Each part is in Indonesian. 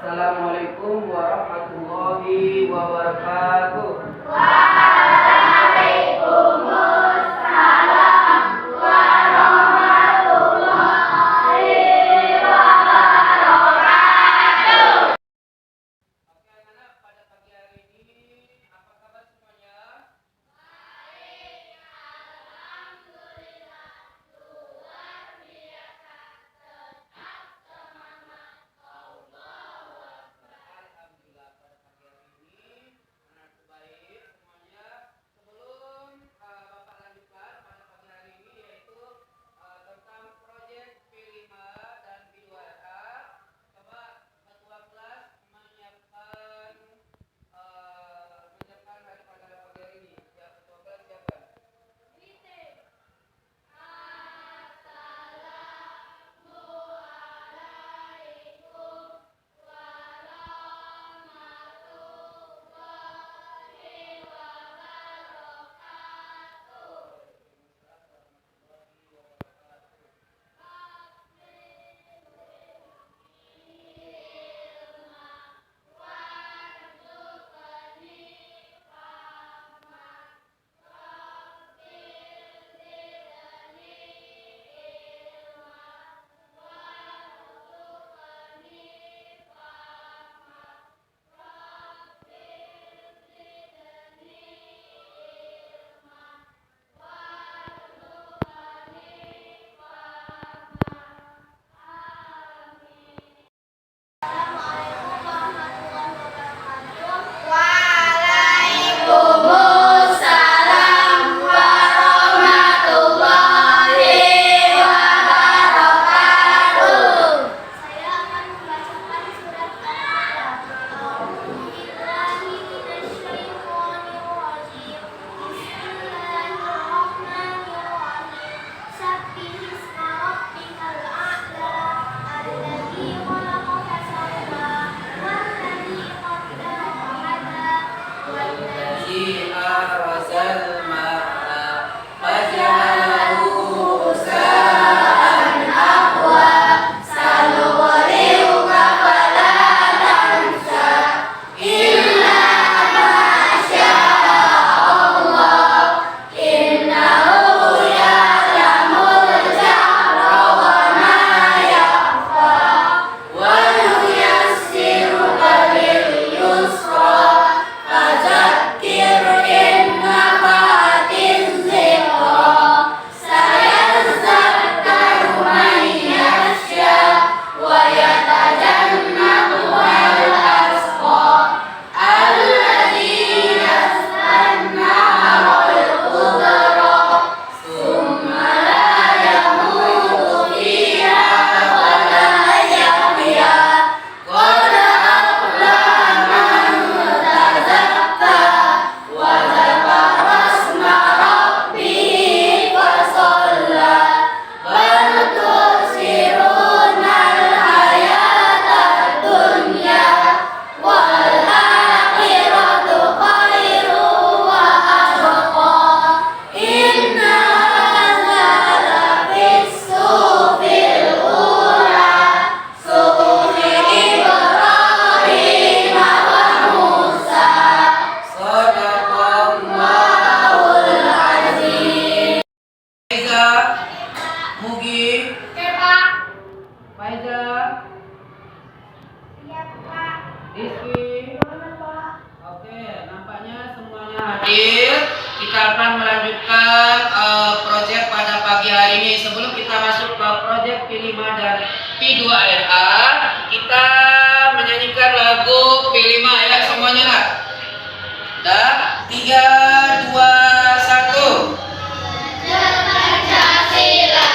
Assalamualaikum warahmatullahi wabarakatuh. Waalaikumsalam warahmatullahi wabarakatuh. Oke anak-anak, pada pagi hari ini apa kabar semuanya? Baik, alhamdulillah. Luar biasa. Tetap semangat. Allahu Akbar. Alhamdulillah pada pagi hari ini anak baik semuanya. Sebelum Bapak lanjutkan pada pagi hari ini yaitu tentang proyek P5 dan P2RA, coba ketua kelas menyiapkan hari pada pagi hari ini. Ya, ketua kelas siapa? Assalamualaikum warahmatullahi wabarakatuh. Waalaikumsalam warahmatullahi wabarakatuh. Saya akan membacakan surat Al-Baqarah. A'udzubillahi minasyaitonirrajim. Bismillahirrahmanirrahim. Sabbihisma rabbikal a'la. Alladzi khalaqa fasawwa. Walladzi qaddara fahada. Walladzi Arsal ma'a faj'alahu Sa'an ahwa. Sanuqri'uka fala tansa. Illa ma sya'allah. Innahu ya'lamul jahra wa ma yakhfa. Wa nuyassiruka lil yusra. Fadzakir in nafa'atiz zikra. Sayadzakkaru man yakhsha wa yatajannabuhal ashqa. Alladzi yaslan narul kubra. Summa la yamutu fiha wa la yahya. Qad aflaha man tazakka wa dzakara isma rabbih fasalla. Bal tu'thirunal hayatad dunya wal akhiratu khairun wa abqa. Inna hadza lafis suhufil ula. Suhufi Ibrahim wa Musa. Shadaqallahul azim. Faiza, Mugi, Pak. Faiza, Iya, Pak. Rizky. Pak. Oke, nampaknya semuanya hadir. Kita akan melanjutkan proyek pada pagi hari ini. Sebelum kita masuk ke proyek P5 dan P2RA, kita menyanyikan lagu P5 ya semuanya lah. Dah, 3, 2, 1. Pancasila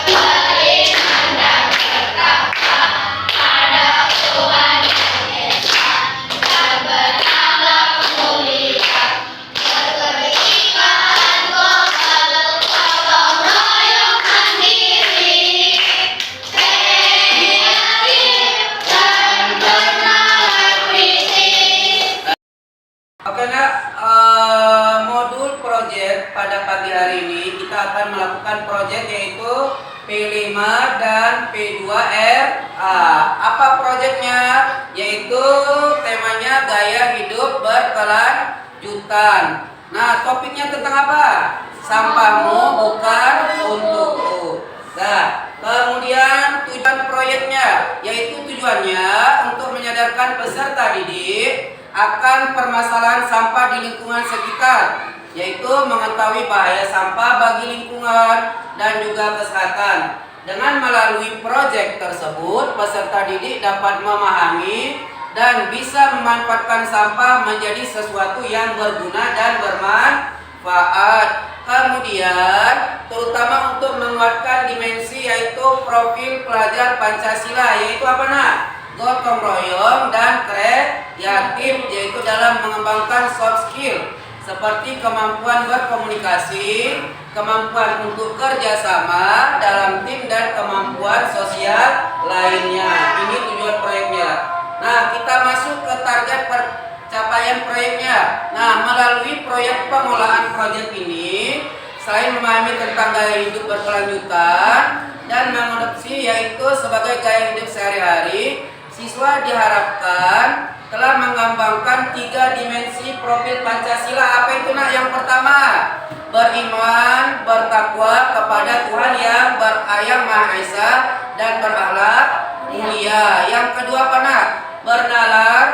beriman dan bertakwa pada Tuhan Yang Esa dan berakhlak mulia, berkeikhlasan gotong royong mandiri, kreatif dan bernalar kritis. Oke nak, modul proyek pada pagi hari ini kita akan melakukan proyek yaitu P5 dan P2RA. Apa proyeknya? Yaitu temanya gaya hidup berkelanjutan. Nah, topiknya tentang apa? Sampahmu bukan untukku. Nah, kemudian tujuan proyeknya, yaitu tujuannya untuk menyadarkan peserta didik akan permasalahan sampah di lingkungan sekitar, yaitu mengetahui bahaya sampah bagi lingkungan dan juga kesehatan. Dengan melalui proyek tersebut, peserta didik dapat memahami dan bisa memanfaatkan sampah menjadi sesuatu yang berguna dan bermanfaat. Kemudian, terutama untuk menguatkan dimensi yaitu profil pelajar Pancasila, yaitu apa nak? Gotong royong dan kreatif, yaitu dalam mengembangkan soft skill seperti kemampuan berkomunikasi, kemampuan untuk kerjasama dalam tim, dan kemampuan sosial lainnya. Ini tujuan proyeknya. Nah, kita masuk ke target pencapaian proyeknya. Nah, melalui proyek pengolahan proyek ini, selain memahami tentang gaya hidup berkelanjutan dan mengadopsi yaitu sebagai gaya hidup sehari-hari, siswa diharapkan telah mengembangkan 3 dimensi profil Pancasila. Apa itu nak? Yang pertama, beriman, bertakwa kepada Tuhan yang Maha Esa dan berakhlak mulia. Yang kedua apa nak? Bernalar,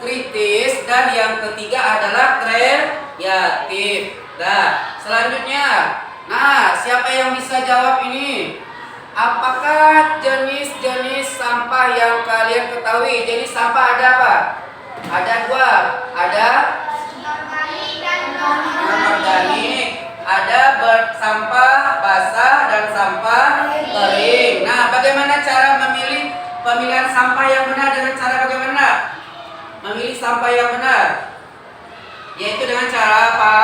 kritis, dan yang ketiga adalah kreatif. Nah, selanjutnya, siapa yang bisa jawab ini? Apakah jenis-jenis sampah yang kalian ketahui? Jenis sampah ada apa? Ada 2. Ada organik, ada sampah basah dan sampah kering. Nah, bagaimana cara memilih pemilihan sampah yang benar? Dengan cara bagaimana? Memilih sampah yang benar, yaitu dengan cara apa?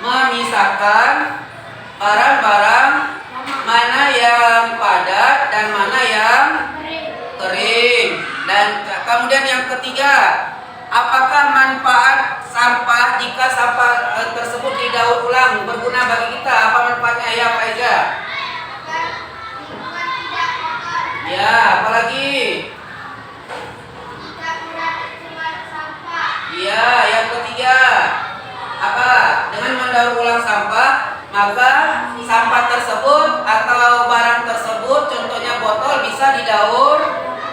Memisahkan barang-barang mana yang padat dan mana yang kering. Dan kemudian yang ketiga, apakah manfaat sampah jika sampah tersebut didaur ulang berguna bagi kita? Apa manfaatnya ya Pak Eza? Ya, apalagi? Ya, yang ketiga apa? Dengan mendaur ulang sampah, maka sampah tersebut atau barang tersebut, contohnya botol, bisa didaur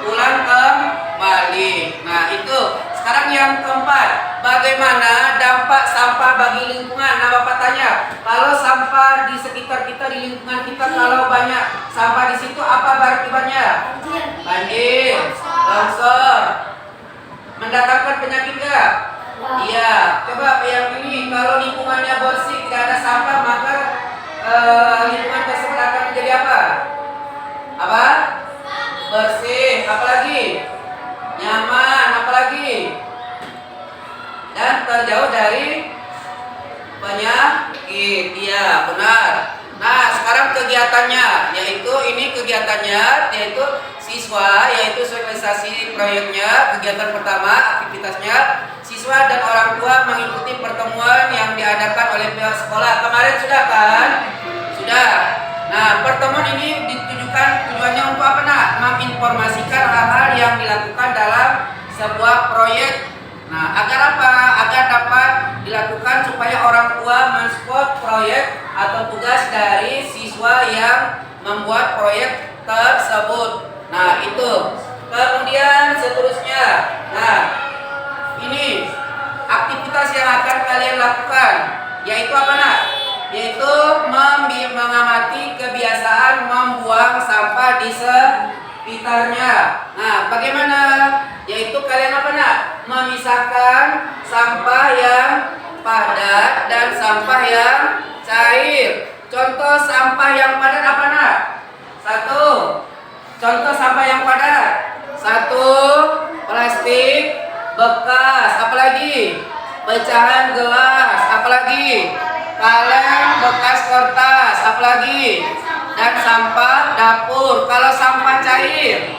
ulang kembali. Nah, itu. Sekarang yang keempat, bagaimana dampak sampah bagi lingkungan? Nah, Bapak tanya, kalau sampah di sekitar kita, di lingkungan kita, kalau banyak sampah di situ, apa akibatnya? Banjir, longsor, mendatangkan penyakit enggak? Iya, coba yang ini, kalau lingkungannya bersih, tidak ada sampah, maka lingkungan tersebut akan menjadi apa? Apa? Bersih, apalagi? Nyaman, apalagi? Dan terjauh dari penyakit. Iya, benar. Nah, sekarang kegiatannya, yaitu ini kegiatannya, yaitu siswa, yaitu sosialisasi proyeknya. Kegiatan pertama, aktivitasnya, siswa dan orang tua mengikuti pertemuan yang diadakan oleh pihak sekolah. Kemarin sudah kan? Sudah. Nah, pertemuan ini tujuannya untuk apa nak? Menginformasikan hal-hal yang dilakukan dalam sebuah proyek. Nah, agar apa? Agar dapat dilakukan supaya orang tua mensupport proyek atau tugas dari siswa yang membuat proyek tersebut. Nah, itu. Kemudian seterusnya. Nah, ini aktivitas yang akan kalian lakukan, yaitu apa nak? Yaitu mengamati kebiasaan membuang sampah di sekitarnya. Nah, bagaimana? Yaitu kalian apa nak? Memisahkan sampah yang padat dan sampah yang cair. Contoh sampah yang padat apa nak? 1. Contoh sampah yang padat. 1. Plastik bekas. Apalagi? Pecahan gelas. Apalagi? Kaleng bekas kertas. Apalagi? Dan sampah dapur. Kalau sampah cair,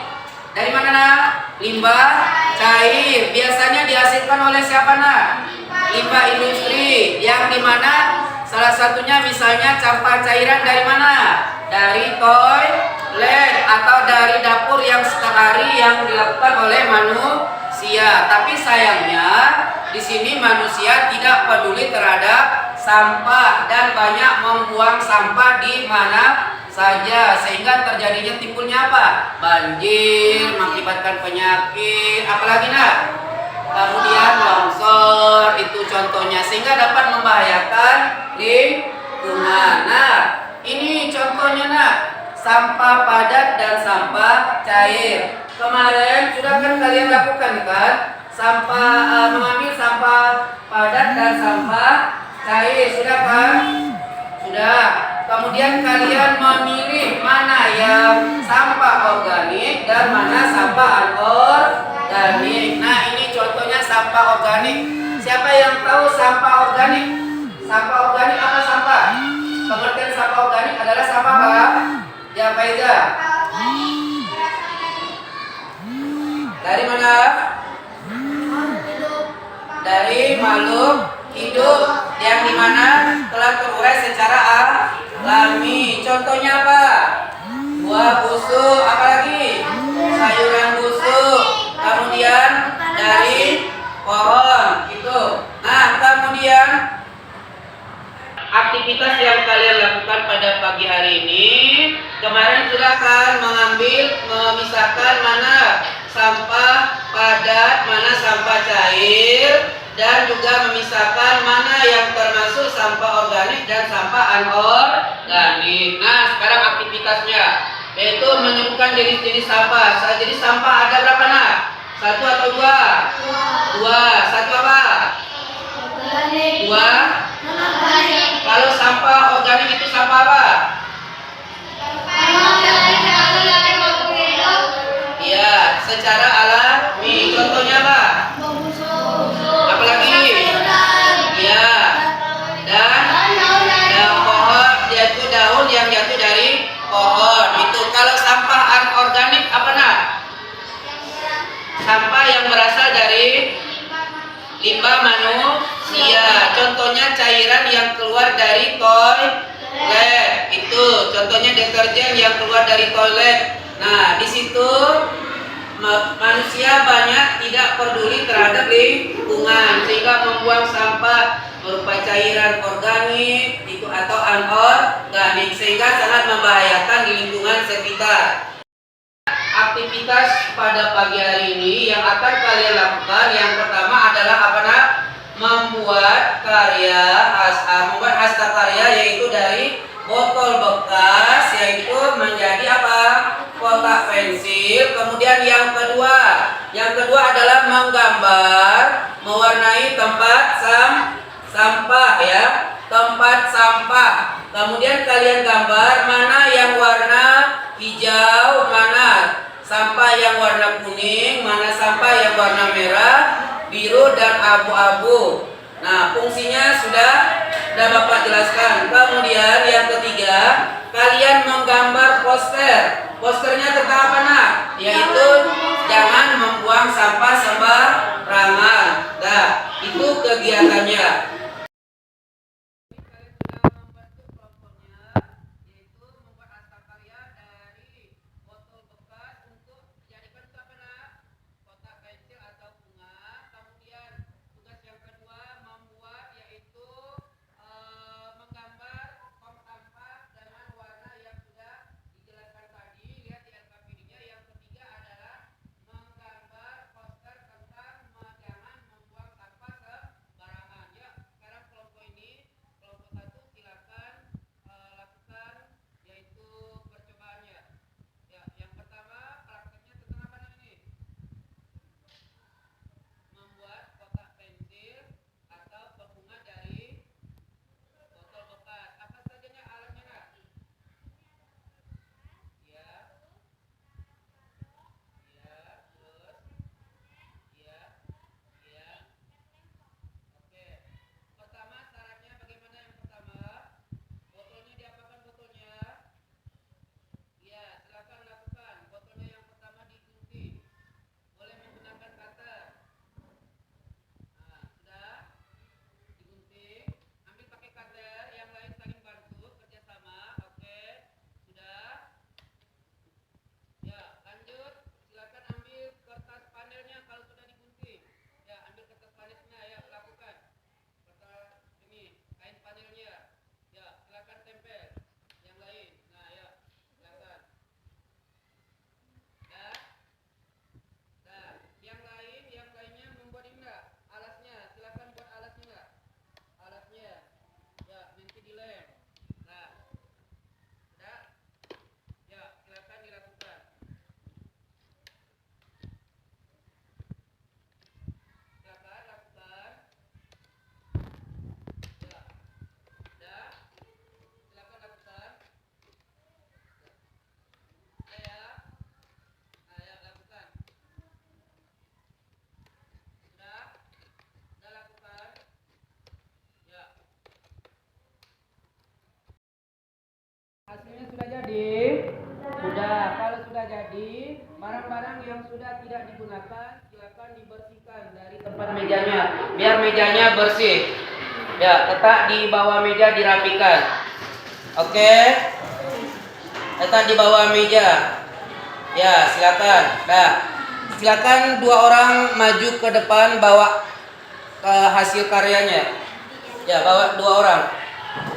dari mana nak? Limbah cair. Biasanya dihasilkan oleh siapa nak? Limbah industri. Yang dimana salah satunya misalnya sampah cairan dari mana? Dari toilet. land atau dari dapur yang setiap hari yang dilakukan oleh manusia. Tapi sayangnya di sini manusia tidak peduli terhadap sampah dan banyak membuang sampah di mana saja sehingga terjadinya timbulnya apa? Banjir, mengakibatkan penyakit, apalagi nak? Kemudian longsor itu contohnya sehingga dapat membahayakan lingkungan. Nah, ini contohnya nak, sampah padat dan sampah cair. Kemarin sudah kan kalian lakukan kan? Sampah mengambil sampah padat dan sampah cair, sudah kan? Sudah. Kemudian kalian memilih mana yang sampah organik dan mana sampah anorganik. Nah, ini contohnya sampah organik. Siapa yang tahu sampah organik? Sampah organik apa sampah? Pengertian sampah organik adalah sampah apa? Ya, Faiza. Dari mana? Dari makhluk hidup yang dimana telah terurai secara alami. Contohnya apa? Buah busuk, apalagi sayuran busuk. Kemudian dari pohon itu. Nah, kemudian aktivitas yang kalian lakukan pada pagi hari ini, kemarin sudah kan memisahkan mana sampah padat, mana sampah cair, dan juga memisahkan mana yang termasuk sampah organik dan sampah anorganik. Nah, sekarang aktivitasnya yaitu menyebutkan jenis-jenis sampah. Jadi sampah ada berapa nak? Satu atau dua? Dua. Satu apa? Dua. Kalau sampah organik itu sampah apa? Iya, secara alami. Contohnya apa? Apalagi? Iya. Dan pohon, yaitu daun yang jatuh dari pohon. Itu kalau sampah anorganik apa nak? Sampah yang berasal dari limbah manusia. Contohnya cairan yang keluar dari toilet. Itu contohnya deterjen yang keluar dari toilet. Nah, di situ manusia banyak tidak peduli terhadap lingkungan sehingga membuang sampah berupa cairan organik itu atau anorganik sehingga sangat membahayakan di lingkungan sekitar. Aktivitas pada pagi hari ini yang akan kalian lakukan yang pertama adalah apa nak? Membuat hasta karya yaitu dari botol bekas yaitu menjadi apa? Kotak pensil. Kemudian yang kedua adalah menggambar, mewarnai tempat sampah ya, tempat sampah. Kemudian kalian gambar mana yang warna hijau, mana sampah yang warna kuning, mana sampah yang warna merah, biru dan abu-abu. Nah, fungsinya sudah Bapak jelaskan. Kemudian yang ketiga, kalian menggambar poster. Posternya tentang apa nak? Yaitu jangan membuang sampah sembarangan. Nah, itu kegiatannya. mejanya, biar mejanya bersih. Ya, letak di bawah meja dirapikan. Oke. Letak di bawah meja. Ya, silakan. Nah, silakan 2 orang maju ke depan bawa hasil karyanya. Ya, bawa 2 orang.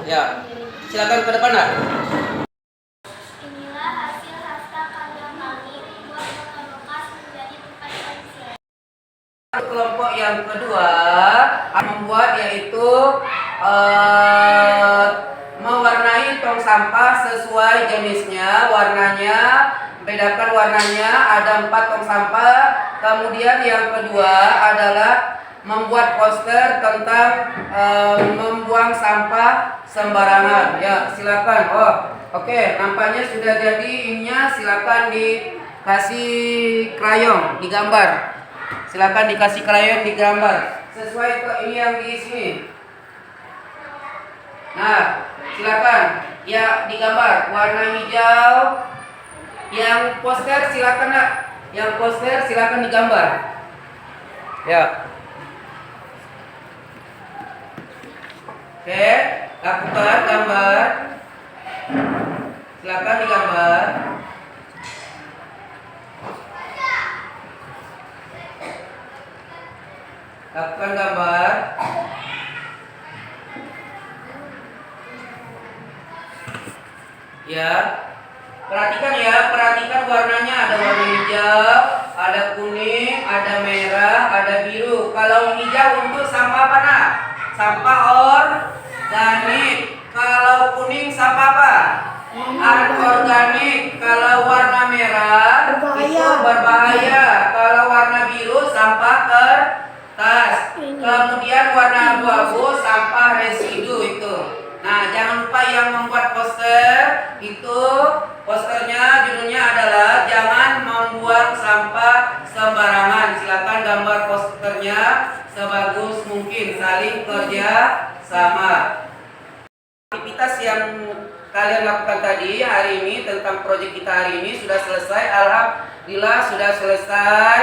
Ya, silakan ke depan, Nak. Inilah hasil hasta karya kami dibuat kota bekas menjadi tempat pensiun. Kelompok yang kedua membuat yaitu mewarnai tong sampah sesuai jenisnya, warnanya, bedakan warnanya, ada 4 tong sampah. Kemudian yang kedua adalah membuat poster tentang membuang sampah sembarangan. Ya, silakan. Oh, oke, nampaknya sudah jadi ininya, silakan dikasih krayon, digambar. Silakan dikasih krayon digambar sesuai ke ini yang di sini. Nah, silakan ya digambar warna hijau. Yang poster silakan, Nak. Yang poster silakan digambar. Ya. Oke, lakukan gambar. Silakan digambar. Lakukan gambar. Ya. Perhatikan ya, perhatikan warnanya, ada warna hijau, ada kuning, ada merah, ada biru. Kalau hijau untuk sampah apa, Nak? Sampah organik. Kalau kuning sampah apa? Anorganik. Kalau warna merah itu berbahaya. Kalau warna biru sampah kertas. Kemudian warna abu-abu sampah residu itu. Nah, jangan lupa yang membuat poster itu, posternya judulnya adalah jangan membuang sampah sembarangan. Silakan gambar posternya sebagus mungkin, saling kerja sama. Aktivitas yang kalian lakukan tadi hari ini tentang proyek kita hari ini sudah selesai. Alhamdulillah sudah selesai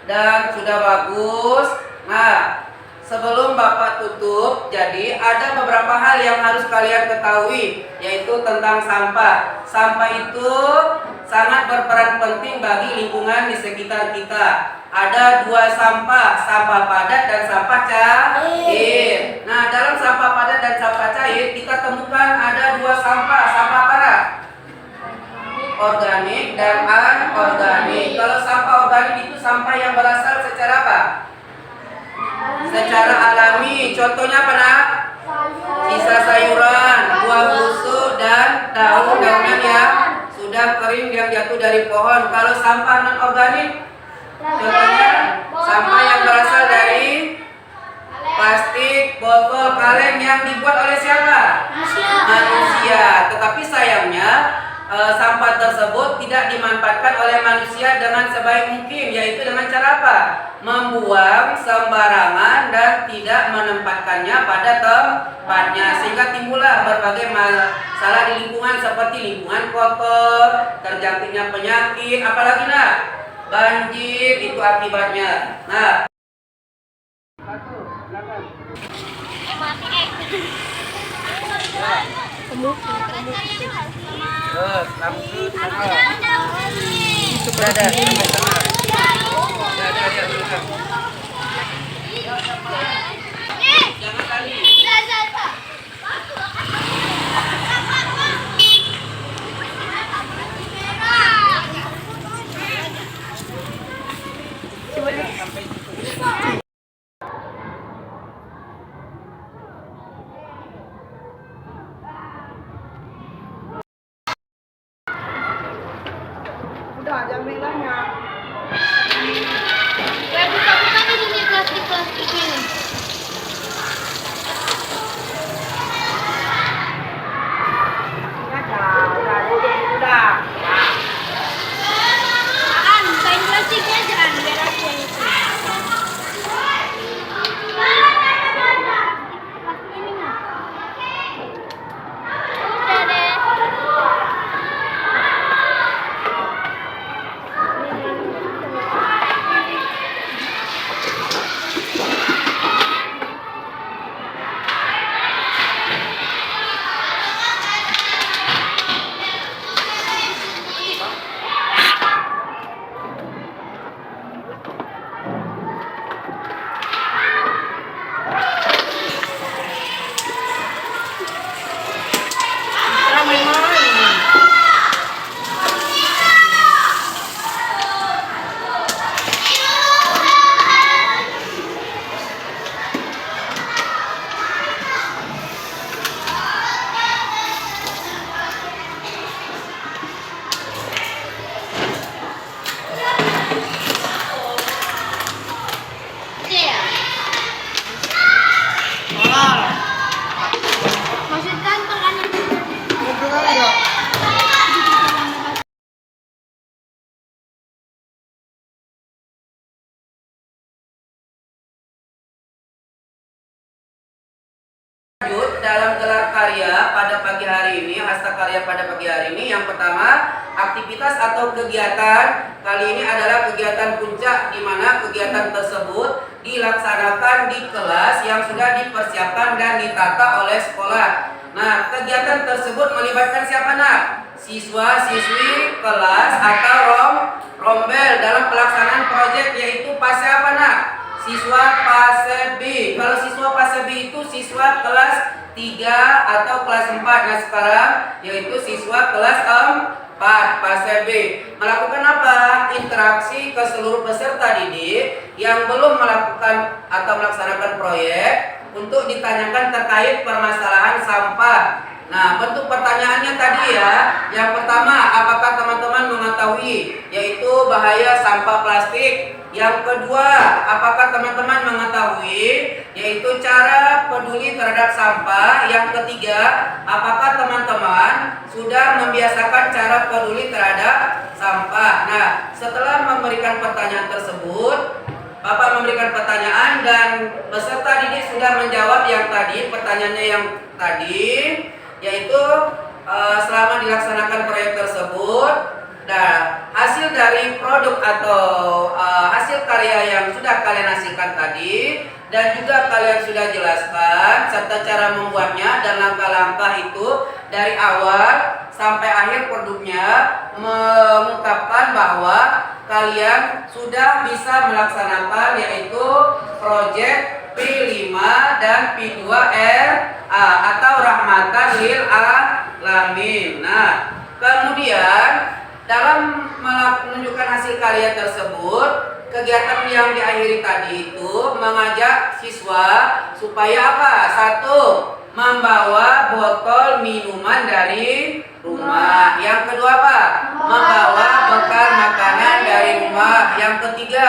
dan sudah bagus. Nah, sebelum Bapak tutup, jadi ada beberapa hal yang harus kalian ketahui, yaitu tentang sampah. Sampah itu sangat berperan penting bagi lingkungan di sekitar kita. Ada 2 sampah, sampah padat dan sampah cair. Nah, dalam sampah padat dan sampah cair kita temukan ada 2 sampah. Sampah apa, Nak? Organik dan anorganik. Kalau sampah organik itu sampah yang berasal secara apa? Secara alami. Contohnya apa, Nak? Sisa sayuran, buah busuk dan daun-daunan yang sudah kering yang jatuh dari pohon. Kalau sampah non organik, contohnya sampah yang berasal dari plastik, botol, kaleng yang dibuat oleh siapa? Manusia. Tetapi sayangnya sampah tersebut tidak dimanfaatkan oleh manusia dengan sebaik mungkin, yaitu dengan cara apa? Membuang sembarangan dan tidak menempatkannya pada tempatnya, sehingga timbullah berbagai masalah di lingkungan seperti lingkungan kotor, terjangkitnya penyakit, apalagi, Nak? Banjir itu akibatnya. Nah, itu berada sama-sama. Jangan lari. Sampai situ. Udah, jangan bilangnya. Buka-buka di sini plastik-plastik ini. Udah. Kan, kain plastiknya jangan biar aku yang itu. Plastik ini nggak? Udah deh. dalam gelar karya pada pagi hari ini, hasta karya pada pagi hari ini. Yang pertama, aktivitas atau kegiatan. Kali ini adalah kegiatan puncak, di mana kegiatan tersebut dilaksanakan di kelas yang sudah dipersiapkan dan ditata oleh sekolah. Nah, kegiatan tersebut melibatkan siapa nak? Siswa, siswi, kelas atau rombel dalam pelaksanaan proyek, yaitu fase apa nak? Siswa fase B. Kalau siswa fase B itu siswa kelas 3 atau kelas 4. Nah sekarang yaitu siswa kelas 4 fase B. Melakukan apa? Interaksi ke seluruh peserta didik yang belum melakukan atau melaksanakan proyek untuk ditanyakan terkait permasalahan sampah. Nah, bentuk pertanyaannya tadi ya. Yang pertama, apakah teman-teman mengetahui yaitu bahaya sampah plastik? Yang kedua, apakah teman-teman mengetahui yaitu cara peduli terhadap sampah? Yang ketiga, apakah teman-teman sudah membiasakan cara peduli terhadap sampah? Nah, setelah memberikan pertanyaan tersebut, Bapak memberikan pertanyaan dan peserta didik sudah menjawab yang tadi, pertanyaannya yang tadi, yaitu selama dilaksanakan proyek tersebut, nah hasil dari produk atau hasil karya yang sudah kalian hasilkan tadi dan juga kalian sudah jelaskan serta cara membuatnya dan langkah-langkah itu dari awal sampai akhir produknya mengungkapkan bahwa kalian sudah bisa melaksanakan yaitu proyek P5 dan P2RA atau rahmatan lil alamin. Nah, kemudian dalam menunjukkan hasil karya tersebut, kegiatan yang diakhiri tadi itu mengajak siswa supaya apa? Satu, membawa botol minuman dari rumah. Yang kedua apa? Membawa bekal makanan dari rumah. Yang ketiga,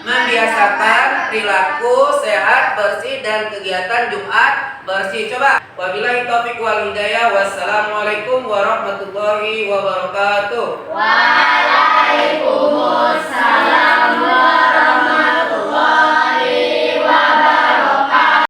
membiasakan perilaku sehat, bersih dan kegiatan Jumat bersih. Coba. Wabillahi taufiq wal hidayah. Wassalamualaikum warahmatullahi wabarakatuh. Waalaikumsalam warahmatullahi